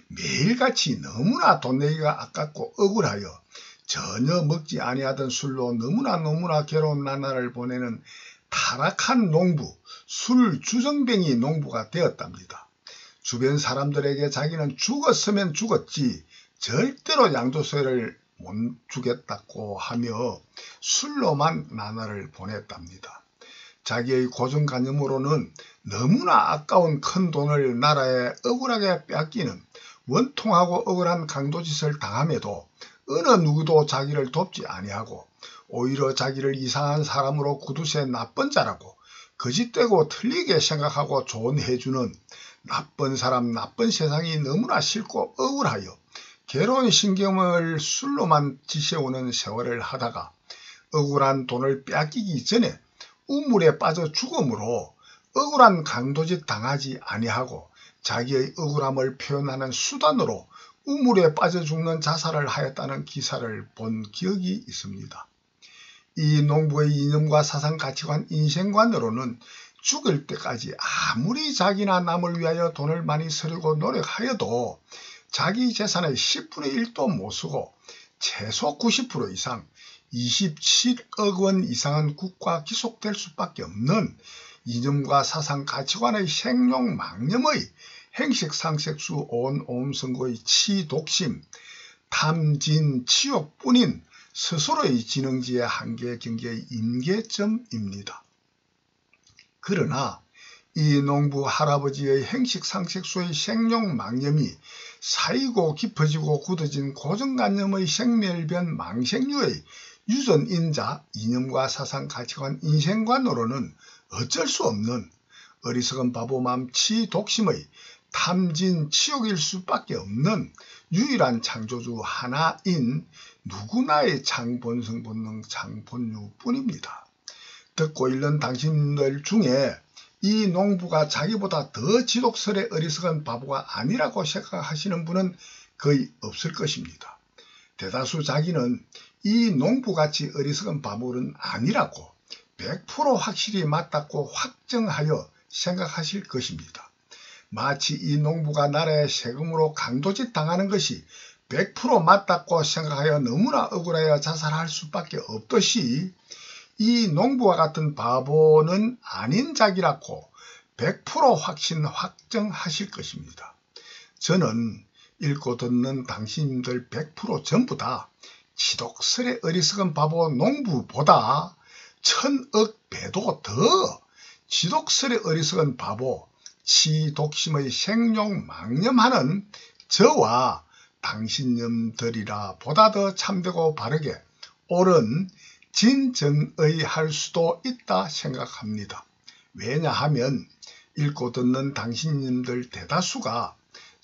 A: 매일같이 너무나 돈 내기가 아깝고 억울하여 전혀 먹지 아니하던 술로 너무나 괴로운 나날을 보내는 타락한 농부, 술 주정뱅이 농부가 되었답니다. 주변 사람들에게 자기는 죽었으면 죽었지 절대로 양도세를 못 주겠다고 하며 술로만 나날을 보냈답니다. 자기의 고정관념으로는 너무나 아까운 큰 돈을 나라에 억울하게 뺏기는 원통하고 억울한 강도짓을 당함에도 어느 누구도 자기를 돕지 아니하고 오히려 자기를 이상한 사람으로 구두쇠 나쁜 자라고 거짓되고 틀리게 생각하고 조언해주는 나쁜 사람 나쁜 세상이 너무나 싫고 억울하여 괴로운 신경을 술로만 지새우는 세월을 하다가 억울한 돈을 뺏기기 전에 우물에 빠져 죽음으로 억울한 강도짓 당하지 아니하고 자기의 억울함을 표현하는 수단으로 우물에 빠져 죽는 자살을 하였다는 기사를 본 기억이 있습니다. 이 농부의 이념과 사상 가치관 인생관으로는 죽을 때까지 아무리 자기나 남을 위하여 돈을 많이 쓰려고 노력하여도 자기 재산의 10분의 1도 못 쓰고 최소 90% 이상 27억 원 이상은 국가 기속될 수밖에 없는 이념과 사상 가치관의 생룡망념의 행식상색수 온옴선고의 치독심, 탐진 치욕뿐인 스스로의 지능지의 한계 경계의 임계점입니다. 그러나 이 농부 할아버지의 행식상색수의 생룡망념이 쌓이고 깊어지고 굳어진 고정관념의 생멸변 망생유의 유전인자 이념과 사상 가치관 인생관으로는 어쩔 수 없는 어리석은 바보맘 치독심의 탐진 치욕일 수밖에 없는 유일한 창조주 하나인 누구나의 창본성본능 창본유뿐입니다. 듣고 있는 당신들 중에 이 농부가 자기보다 더 지독스레 어리석은 바보가 아니라고 생각하시는 분은 거의 없을 것입니다. 대다수 자기는 이 농부같이 어리석은 바보는 아니라고 100% 확실히 맞다고 확정하여 생각하실 것입니다. 마치 이 농부가 나라의 세금으로 강도짓 당하는 것이 100% 맞다고 생각하여 너무나 억울하여 자살할 수밖에 없듯이 이 농부와 같은 바보는 아닌 자기라고 100% 확정하실 것입니다. 저는 읽고 듣는 당신들 100% 전부 다 지독스레 어리석은 바보 농부보다 1000억 배도 더 지독스레 어리석은 바보 치독심의 생룡망념하는 저와 당신님들이라 보다 더 참되고 바르게 옳은 진정의 할 수도 있다 생각합니다. 왜냐하면 읽고 듣는 당신님들 대다수가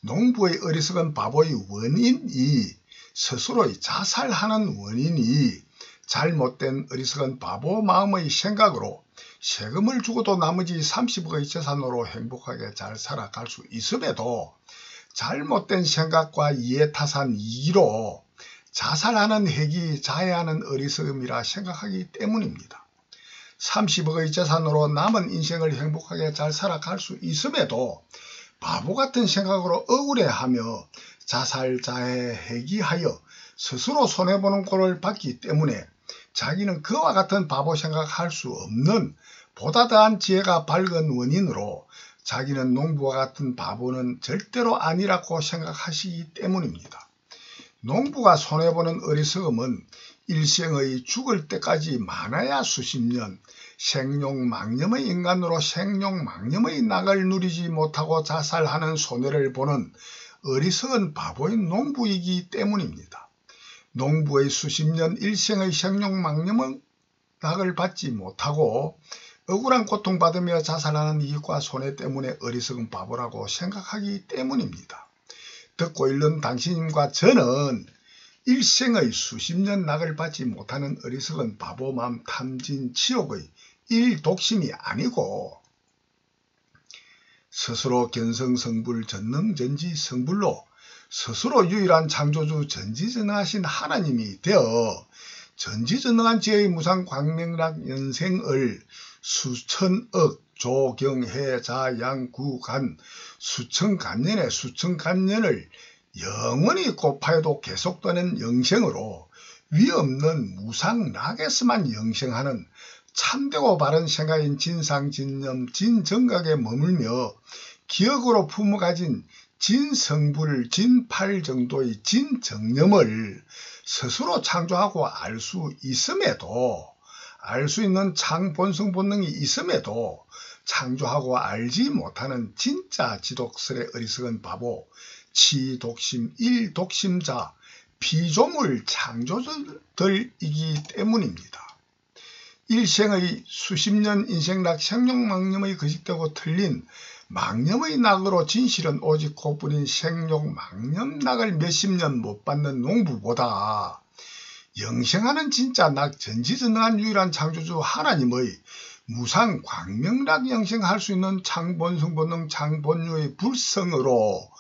A: 농부의 어리석은 바보의 원인이 스스로의 자살하는 원인이 잘못된 어리석은 바보 마음의 생각으로 세금을 주고도 나머지 30억의 재산으로 행복하게 잘 살아갈 수 있음에도 잘못된 생각과 이해타산 이기로 자살하는 핵이 자해하는 어리석음이라 생각하기 때문입니다. 30억의 재산으로 남은 인생을 행복하게 잘 살아갈 수 있음에도 바보 같은 생각으로 억울해하며 자살, 자해, 해기하여 스스로 손해보는 꼴을 봤기 때문에 자기는 그와 같은 바보 생각할 수 없는 보다 더한 지혜가 밝은 원인으로 자기는 농부와 같은 바보는 절대로 아니라고 생각하시기 때문입니다. 농부가 손해보는 어리석음은 일생의 죽을 때까지 많아야 수십 년 생룡망념의 인간으로 생룡망념의 낙을 누리지 못하고 자살하는 손해를 보는 어리석은 바보인 농부이기 때문입니다. 농부의 수십 년 일생의 생룡망념의 낙을 받지 못하고 억울한 고통받으며 자살하는 이익과 손해 때문에 어리석은 바보라고 생각하기 때문입니다. 듣고 읽는 당신과 저는 일생의 수십 년 낙을 받지 못하는 어리석은 바보맘 탐진 치욕의 일독심이 아니고 스스로 견성성불 전능전지성불로 스스로 유일한 창조주 전지전능하신 하나님이 되어 전지전능한 지혜의 무상광명락 연생을 수천억 조경해 자양구간 수천간년의 수천간년을 영원히 곱하여도 계속되는 영생으로 위없는 무상락에서만 영생하는 참되고 바른 생각인 진상진념 진정각에 머물며 기억으로 품어가진 진성불 진팔 정도의 진정념을 스스로 창조하고 알 수 있음에도 알 수 있는 창본성 본능이 있음에도 창조하고 알지 못하는 진짜 지독설의 어리석은 바보 치독심 일독심자 피조물 창조들이기 때문입니다. 일생의 수십 년 인생락 생룡망념의 거짓되고 틀린 망념의 낙으로 진실은 오직 코뿐인 생룡망념락을 몇십 년 못 받는 농부보다 영생하는 진짜 낙 전지전능한 유일한 창조주 하나님의 무상 광명락 영생할 수 있는 창본성본능 창본유의 불성으로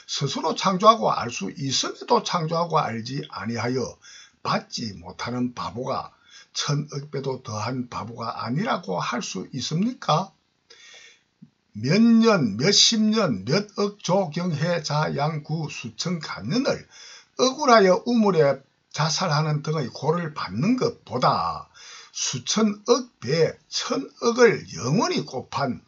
A: 스스로 창조하고 알 수 있음에도 창조하고 알지 아니하여 받지 못하는 바보가 천억 배도 더한 바보가 아니라고 할 수 있습니까? 몇 년, 몇십 년, 몇 억 조경해 자양구 수천 간년을 억울하여 우물에 자살하는 등의 고를 받는 것보다 수천억 배, 천억을 영원히 곱한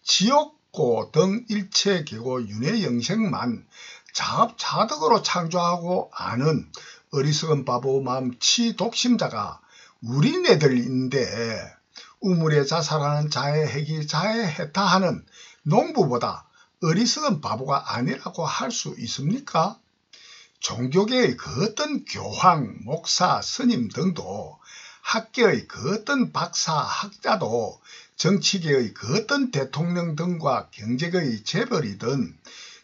A: 지옥고 등 일체계고 윤회영생만 자업자득으로 창조하고 아는 어리석은 바보 마음 치독심자가 우리네들인데 우물에 자살하는 자해핵이 자해해타하는 농부보다 어리석은 바보가 아니라고 할 수 있습니까? 종교계의 그 어떤 교황, 목사, 스님 등도 학계의 그 어떤 박사, 학자도 정치계의 그 어떤 대통령 등과 경제계의 재벌이든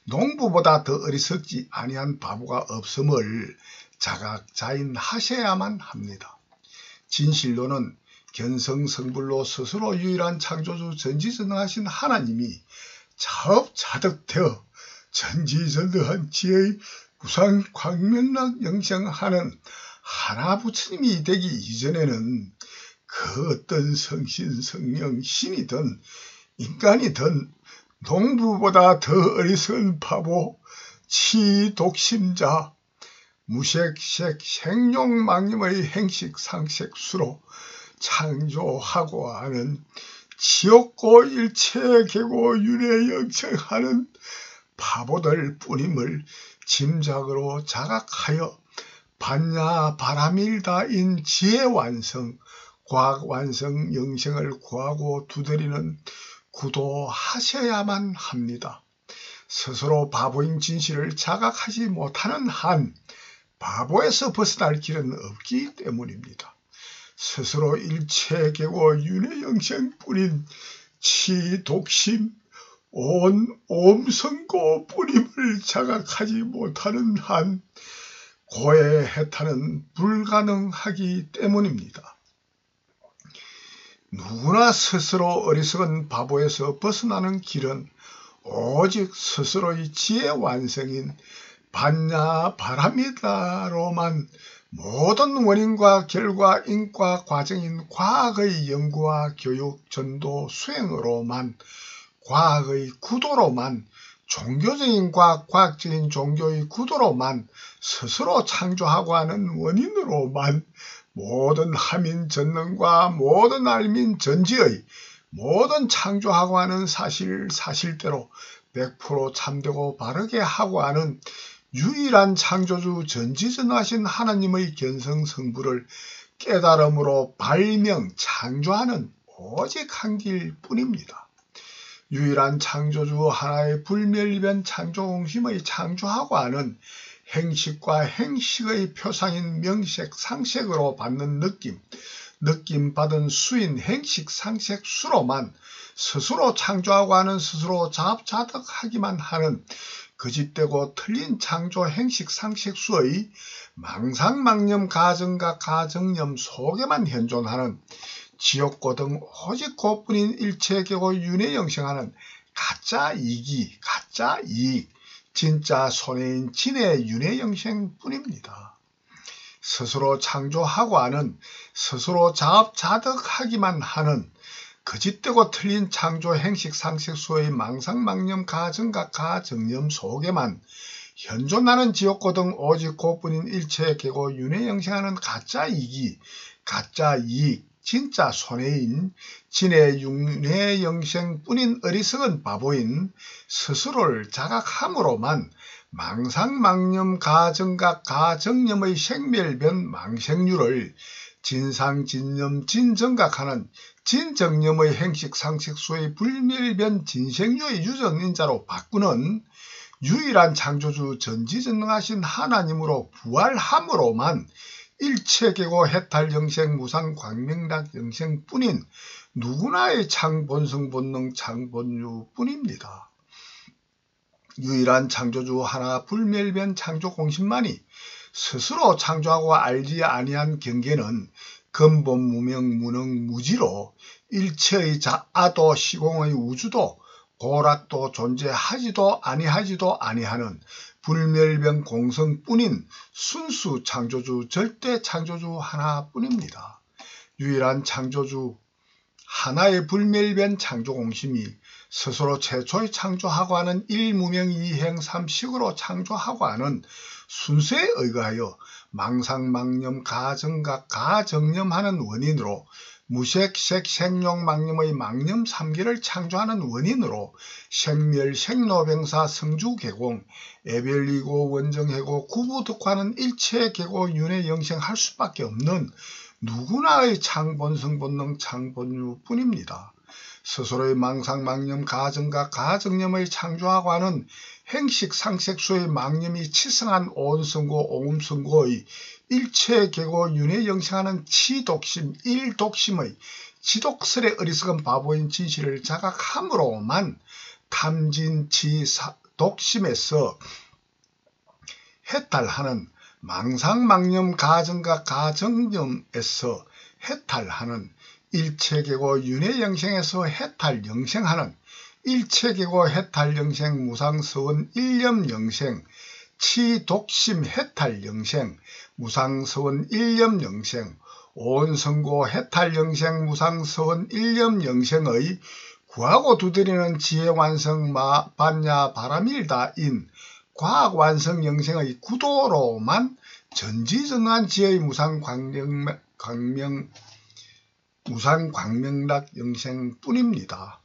A: 농부보다 더 어리석지 아니한 바보가 없음을 자각자인하셔야만 합니다. 진실로는 견성성불로 스스로 유일한 창조주 전지전능하신 하나님이 자업자득되어 전지전능한 지혜의 무상광명락 영생하는 하나부처님이 되기 이전에는 그 어떤 성신성령 신이든 인간이든 농부보다 더 어리석은 바보 치독심자 무색색 생룡망념의 행식상색수로 창조하고 하는 지옥고 일체계고 윤회영생하는 바보들 뿐임을 짐작으로 자각하여 반야바라밀다인 지혜완성, 과학완성 영생을 구하고 두드리는 구도하셔야만 합니다. 스스로 바보인 진실을 자각하지 못하는 한 바보에서 벗어날 길은 없기 때문입니다. 스스로 일체계고 윤회영생뿐인 치독심 온 옴성고 뿌림을 자각하지 못하는 한 고해해타는 불가능하기 때문입니다. 누구나 스스로 어리석은 바보에서 벗어나는 길은 오직 스스로의 지혜 완성인 반야바라미다로만 모든 원인과 결과, 인과, 과정인 과학의 연구와 교육, 전도, 수행으로만 과학의 구도로만 종교적인 과학, 과학적인 종교의 구도로만 스스로 창조하고 하는 원인으로만 모든 하민 전능과 모든 알민 전지의 모든 창조하고 하는 사실대로 100% 참되고 바르게 하고 하는 유일한 창조주 전지전능하신 하나님의 견성성부를 깨달음으로 발명, 창조하는 오직 한 길뿐입니다. 유일한 창조주 하나의 불멸변 창조공심의 창조하고 하는 행식과 행식의 표상인 명색, 상색으로 받는 느낌 받은 수인 행식, 상색, 수로만 스스로 창조하고 하는 스스로 자업자득하기만 하는 거짓되고 틀린 창조 행식, 상색, 수의 망상망념 가정과 가정념 속에만 현존하는 지옥고 등 오직 그뿐인 일체계고 윤회 영생하는 가짜 이기, 가짜 이익, 진짜 손해인 진의 윤회 영생뿐입니다. 스스로 창조하고 하는, 스스로 자업자득하기만 하는 거짓되고 틀린 창조 행식 상색수의 망상망념 가정과 가정념 속에만 현존하는 지옥고 등 오직 그뿐인 일체의 계고 윤회 영생하는 가짜 이기, 가짜 이익, 진짜 손해인 진의 윤회 영생뿐인 어리석은 바보인 스스로를 자각함으로만 망상망념 가정과 가정념의 생멸변 망생률을 진상진념 진정각하는 진정념의 행식 상식수의 불멸변 진생유의 유전인자로 바꾸는 유일한 창조주 전지전능하신 하나님으로 부활함으로만 일체계고 해탈영생 무상광명락 영생뿐인 누구나의 창본성본능 창본유뿐입니다. 유일한 창조주 하나 불멸변 창조공신만이 스스로 창조하고 알지 아니한 경계는 근본 무명 무능 무지로 일체의 자아도 시공의 우주도 고락도 존재하지도 아니하는 불멸변 공성뿐인 순수 창조주 절대 창조주 하나뿐입니다. 유일한 창조주 하나의 불멸변 창조공심이 스스로 최초의 창조하고 하는 일무명 이행 삼식으로 창조하고 하는 순서에 의거하여 망상망념 가정과 가정념하는 원인으로 무색색 생룡망념의 망념 3개를 창조하는 원인으로 생멸 생로병사 성주계공 애별리고 원정해고 구부득하는 일체계고 윤회 영생할 수밖에 없는 누구나의 창본성본능 창본유뿐입니다. 스스로의 망상망념 가정과 가정념의 창조하고 하는 행식 상색수의 망념이 치성한 온성고 오음성고의 일체계고 윤회 영생하는 치독심 일독심의 지독설의 어리석은 바보인 진실을 자각함으로만 탐진치 독심에서 해탈하는 망상망념 가정과 가정념에서 해탈하는 일체계고 윤회영생에서 해탈영생하는 일체계고 해탈영생 무상서원 일념영생 치독심 해탈영생 무상서원 일념영생 온성고 해탈영생 무상서원 일념영생의 구하고 두드리는 지혜완성 반야 바람일다인 과학완성영생의 구도로만 전지전능한 지혜의 무상광명락 영생뿐입니다.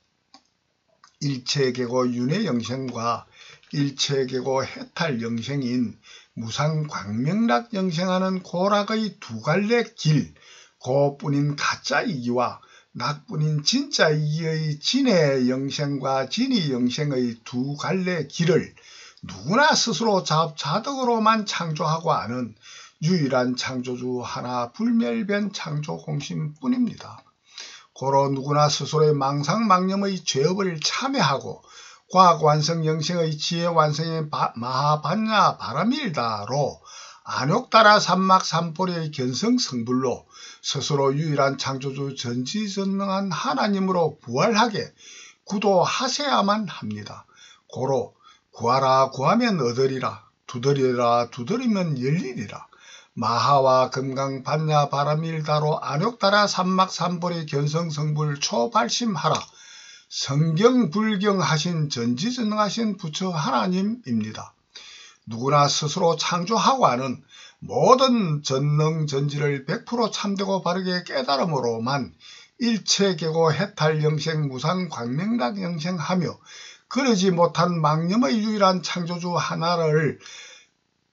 A: 일체계고 윤회 영생과 일체계고 해탈 영생인 무상광명락 영생하는 고락의 두 갈래 길, 고뿐인 가짜 이기와 낙뿐인 진짜 이기의 진의 영생과 진의 영생의 두 갈래 길을 누구나 스스로 자업자득으로만 창조하고 아는 유일한 창조주 하나 불멸변 창조공심뿐입니다. 고로 누구나 스스로의 망상망념의 죄업을 참회하고 과학완성 영생의 지혜완성의 마하반야 바람일다로 안욕따라 삼막삼보리의 견성성불로 스스로 유일한 창조주 전지전능한 하나님으로 부활하게 구도하셔야만 합니다. 고로 구하라 구하면 얻으리라 두드리라 두드리면 열리리라 마하와 금강 반야 바람일다로 안욕따라 삼막삼보리 견성성불 초발심하라 성경 불경하신 전지전능하신 부처 하나님입니다. 누구나 스스로 창조하고 하는 모든 전능 전지를 100% 참되고 바르게 깨달음으로만 일체계고 해탈 영생 무상 광명락 영생하며 그러지 못한 망념의 유일한 창조주 하나를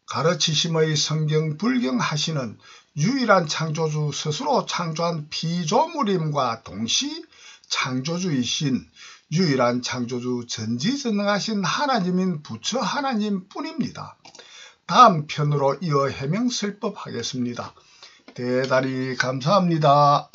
A: 가르치심의 성경 불경하시는 유일한 창조주 스스로 창조한 피조물임과 동시 창조주이신 유일한 창조주 전지전능하신 하나님인 부처 하나님 뿐입니다. 다음 편으로 이어 해명설법하겠습니다. 대단히 감사합니다.